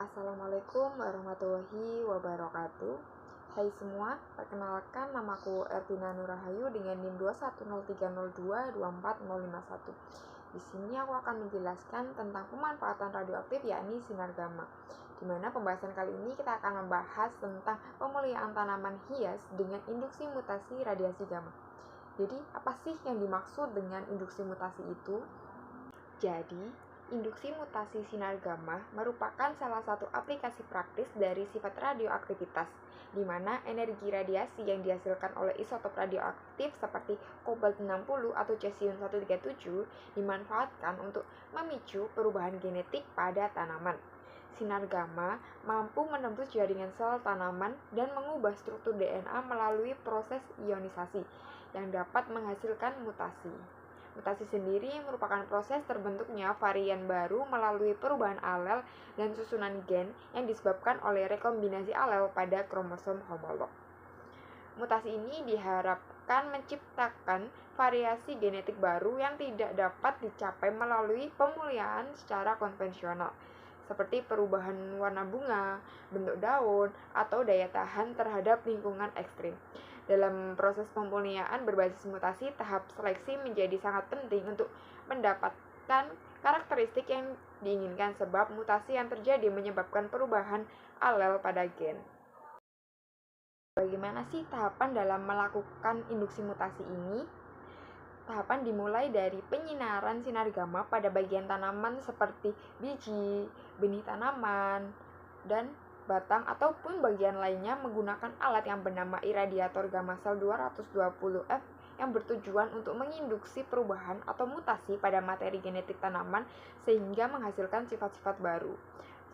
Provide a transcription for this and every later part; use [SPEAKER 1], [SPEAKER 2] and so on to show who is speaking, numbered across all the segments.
[SPEAKER 1] Assalamualaikum warahmatullahi wabarakatuh. Hai semua, perkenalkan namaku Ervina Nurahayu dengan NIM 21030224051. Di sini aku akan menjelaskan tentang pemanfaatan radioaktif yakni sinar gamma. Di mana pembahasan kali ini kita akan membahas tentang pemuliaan tanaman hias dengan induksi mutasi radiasi gamma. Jadi, apa sih yang dimaksud dengan induksi mutasi itu? Jadi, induksi mutasi sinar gamma merupakan salah satu aplikasi praktis dari sifat radioaktivitas, di mana energi radiasi yang dihasilkan oleh isotop radioaktif seperti kobalt-60 atau cesium-137 dimanfaatkan untuk memicu perubahan genetik pada tanaman. Sinar gamma mampu menembus jaringan sel tanaman dan mengubah struktur DNA melalui proses ionisasi yang dapat menghasilkan mutasi. Mutasi sendiri merupakan proses terbentuknya varian baru melalui perubahan alel dan susunan gen yang disebabkan oleh rekombinasi alel pada kromosom homolog. Mutasi ini diharapkan menciptakan variasi genetik baru yang tidak dapat dicapai melalui pemuliaan secara konvensional, seperti perubahan warna bunga, bentuk daun, atau daya tahan terhadap lingkungan ekstrim. Dalam proses pemuliaan berbasis mutasi, tahap seleksi menjadi sangat penting untuk mendapatkan karakteristik yang diinginkan sebab mutasi yang terjadi menyebabkan perubahan alel pada gen. Bagaimana sih tahapan dalam melakukan induksi mutasi ini? Tahapan dimulai dari penyinaran sinar gamma pada bagian tanaman seperti biji, benih tanaman, dan batang ataupun bagian lainnya menggunakan alat yang bernama iradiator gamma sel 220F yang bertujuan untuk menginduksi perubahan atau mutasi pada materi genetik tanaman sehingga menghasilkan sifat-sifat baru.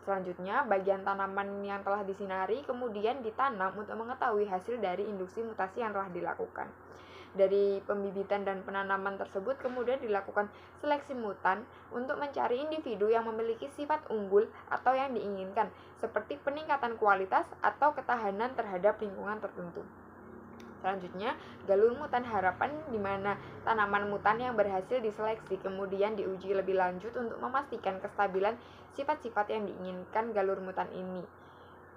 [SPEAKER 1] Selanjutnya, bagian tanaman yang telah disinari kemudian ditanam untuk mengetahui hasil dari induksi mutasi yang telah dilakukan. Dari pembibitan dan penanaman tersebut kemudian dilakukan seleksi mutan untuk mencari individu yang memiliki sifat unggul atau yang diinginkan, seperti peningkatan kualitas atau ketahanan terhadap lingkungan tertentu. Selanjutnya, galur mutan harapan di mana tanaman mutan yang berhasil diseleksi kemudian diuji lebih lanjut untuk memastikan kestabilan sifat-sifat yang diinginkan galur mutan ini.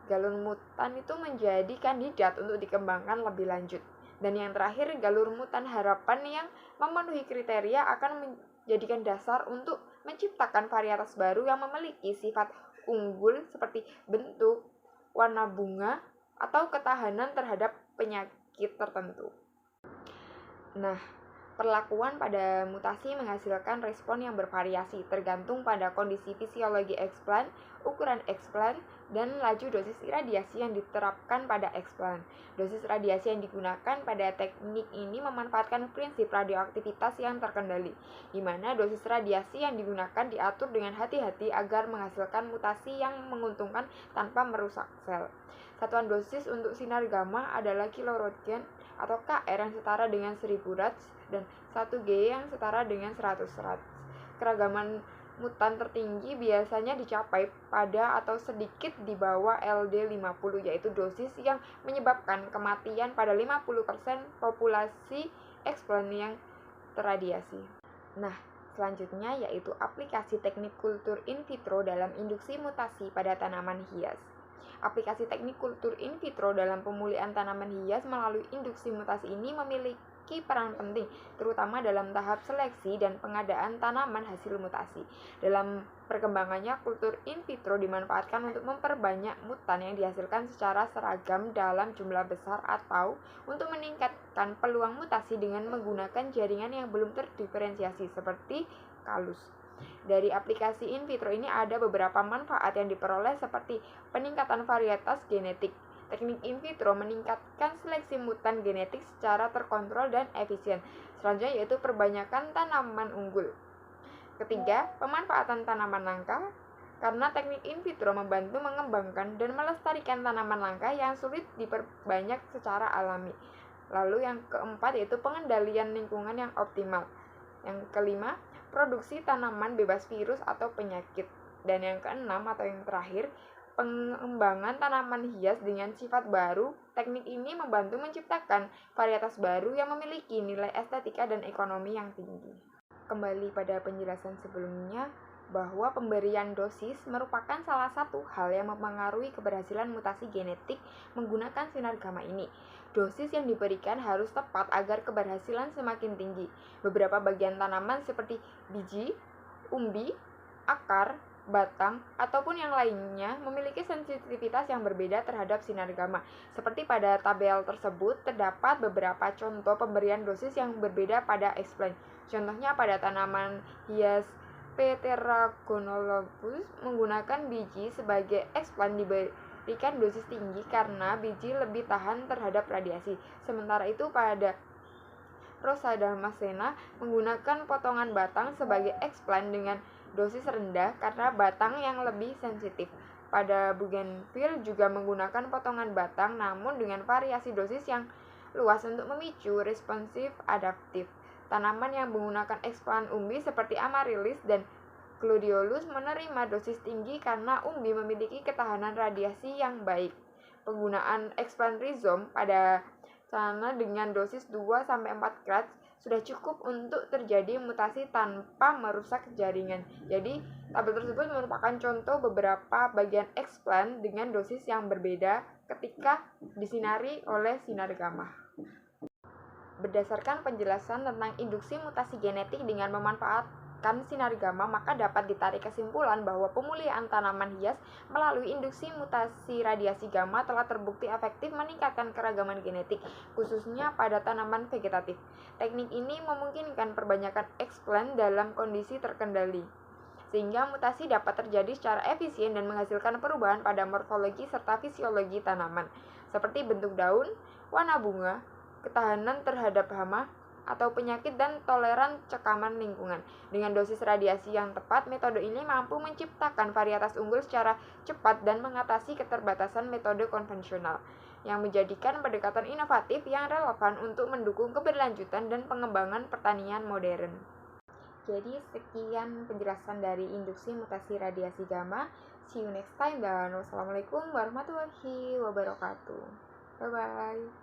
[SPEAKER 1] Galur mutan itu menjadi kandidat untuk dikembangkan lebih lanjut. Dan yang terakhir, galur mutan harapan yang memenuhi kriteria akan menjadikan dasar untuk menciptakan varietas baru yang memiliki sifat unggul seperti bentuk, warna bunga, atau ketahanan terhadap penyakit tertentu. Nah, perlakuan pada mutasi menghasilkan respon yang bervariasi tergantung pada kondisi fisiologi eksplan, ukuran eksplan, dan laju dosis radiasi yang diterapkan pada eksplan. Dosis radiasi yang digunakan pada teknik ini memanfaatkan prinsip radioaktivitas yang terkendali, di mana dosis radiasi yang digunakan diatur dengan hati-hati agar menghasilkan mutasi yang menguntungkan tanpa merusak sel. Satuan dosis untuk sinar gamma adalah kiloröntgen atau KR yang setara dengan 1000 Rad dan 1G yang setara dengan 100 Rad. Keragaman mutan tertinggi biasanya dicapai pada atau sedikit di bawah LD50, yaitu dosis yang menyebabkan kematian pada 50% populasi eksplan yang terradiasi. Nah, selanjutnya yaitu aplikasi teknik kultur in vitro dalam induksi mutasi pada tanaman hias. Aplikasi teknik kultur in vitro dalam pemulihan tanaman hias melalui induksi mutasi ini memiliki peran penting, terutama dalam tahap seleksi dan pengadaan tanaman hasil mutasi. Dalam perkembangannya, kultur in vitro dimanfaatkan untuk memperbanyak mutan yang dihasilkan secara seragam dalam jumlah besar atau untuk meningkatkan peluang mutasi dengan menggunakan jaringan yang belum terdiferensiasi seperti kalus. Dari aplikasi in vitro ini ada beberapa manfaat yang diperoleh seperti peningkatan varietas genetik. Teknik in vitro meningkatkan seleksi mutan genetik secara terkontrol dan efisien. Selanjutnya yaitu perbanyakan tanaman unggul. Ketiga, pemanfaatan tanaman langka. Karena teknik in vitro membantu mengembangkan dan melestarikan tanaman langka yang sulit diperbanyak secara alami. Lalu yang keempat yaitu pengendalian lingkungan yang optimal. Yang kelima, produksi tanaman bebas virus atau penyakit. Dan yang keenam atau yang terakhir, pengembangan tanaman hias dengan sifat baru. Teknik ini membantu menciptakan varietas baru yang memiliki nilai estetika dan ekonomi yang tinggi. Kembali pada penjelasan sebelumnya, bahwa pemberian dosis merupakan salah satu hal yang mempengaruhi keberhasilan mutasi genetik menggunakan sinar gamma ini. Dosis yang diberikan harus tepat agar keberhasilan semakin tinggi. Beberapa bagian tanaman seperti biji, umbi, akar, batang, ataupun yang lainnya memiliki sensitivitas yang berbeda terhadap sinar gamma. Seperti pada tabel tersebut, terdapat beberapa contoh pemberian dosis yang berbeda pada explant. Contohnya pada tanaman hias Pterygonologus menggunakan biji sebagai explant diberikan dosis tinggi karena biji lebih tahan terhadap radiasi. Sementara itu pada Rosa Damascena menggunakan potongan batang sebagai explant dengan dosis rendah karena batang yang lebih sensitif. Pada Bougainville juga menggunakan potongan batang namun dengan variasi dosis yang luas untuk memicu responsif adaptif. Tanaman yang menggunakan explant umbi seperti Amaryllis dan Gladiolus menerima dosis tinggi karena umbi memiliki ketahanan radiasi yang baik. Penggunaan explant rhizome pada tanah dengan dosis 2-4 grad sudah cukup untuk terjadi mutasi tanpa merusak jaringan. Jadi, tabel tersebut merupakan contoh beberapa bagian explant dengan dosis yang berbeda ketika disinari oleh sinar gamma. Berdasarkan penjelasan tentang induksi mutasi genetik dengan memanfaatkan sinar gamma, maka dapat ditarik kesimpulan bahwa pemulihan tanaman hias melalui induksi mutasi radiasi gamma telah terbukti efektif meningkatkan keragaman genetik, khususnya pada tanaman vegetatif. Teknik ini memungkinkan perbanyakan explant dalam kondisi terkendali, sehingga mutasi dapat terjadi secara efisien dan menghasilkan perubahan pada morfologi serta fisiologi tanaman, seperti bentuk daun, warna bunga, ketahanan terhadap hama atau penyakit, dan toleran cekaman lingkungan. Dengan dosis radiasi yang tepat, metode ini mampu menciptakan varietas unggul secara cepat dan mengatasi keterbatasan metode konvensional, yang menjadikan pendekatan inovatif yang relevan untuk mendukung keberlanjutan dan pengembangan pertanian modern. Jadi sekian penjelasan dari induksi mutasi radiasi gamma. See you next time dan wassalamualaikum warahmatullahi wabarakatuh. Bye bye.